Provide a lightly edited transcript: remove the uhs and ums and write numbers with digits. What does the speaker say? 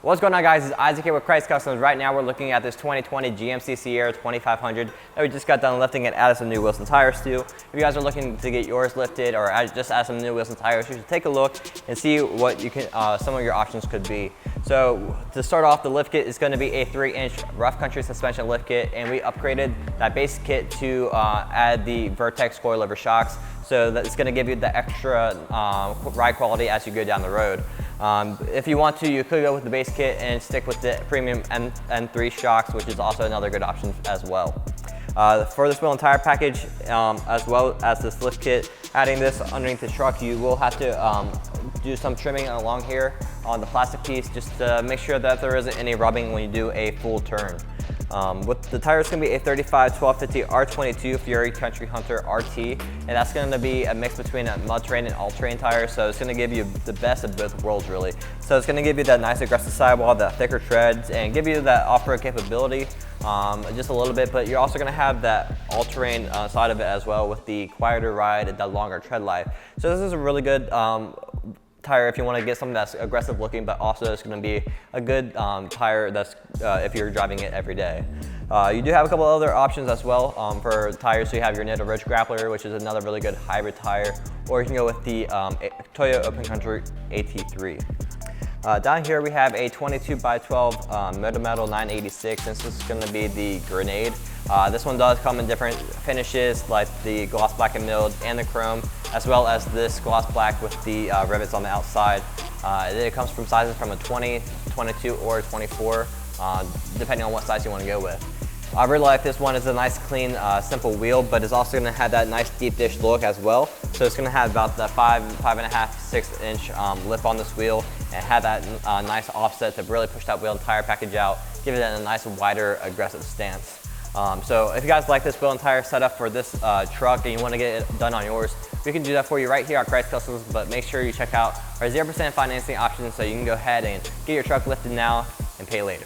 What's going on, guys? It's Isaac here with Krietz Customs. Right now we're looking at this 2020 GMC Sierra 2500 that we just got done lifting and added some new wheels and tires to. If you guys are looking to get yours lifted or just add some new wheels and tires, you should take a look and see what you can, some of your options could be. So to start off, the lift kit is going to be a 3-inch rough country suspension lift kit, and we upgraded that base kit to add the Vertex coilover shocks, so that it's going to give you the extra ride quality as you go down the road. If you want to, you could go with the base kit and stick with the premium N3 shocks, which is also another good option as well. For this wheel and tire package, as well as this lift kit, adding this underneath the truck, you will have to do some trimming along here on the plastic piece just to make sure that there isn't any rubbing when you do a full turn. With the tires, going to be a 22x12 R22 Fury Country Hunter RT, and that's going to be a mix between a mud terrain and all-terrain tire, so it's going to give you the best of both worlds, really. So it's going to give you that nice aggressive sidewall, that thicker treads, and give you that off-road capability just a little bit, but you're also going to have that all-terrain side of it as well with the quieter ride and that longer tread life. So this is a really good tire if you want to get something that's aggressive looking, but also it's going to be a good tire that's if you're driving it every day. You do have a couple other options as well for tires. So you have your Nitto Ridge Grappler, which is another really good hybrid tire, or you can go with the Toyo Open Country AT3. Down here we have a 22x12 Moto Metal 986. This is going to be the Grenade. This one does come in different finishes, like the gloss black and milled and the chrome, as well as this gloss black with the rivets on the outside. It comes from sizes from a 20, 22, or 24, depending on what size you want to go with. I really like this one. It's a nice, clean, simple wheel, but it's also going to have that nice deep dish look as well. So it's going to have about the 5.5, 6 inch lip on this wheel, and have that nice offset to really push that wheel and tire package out, give it a nice, wider, aggressive stance. So if you guys like this wheel and tire setup for this truck and you want to get it done on yours, we can do that for you right here at Krietz Customs, but make sure you check out our 0% financing option so you can go ahead and get your truck lifted now and pay later.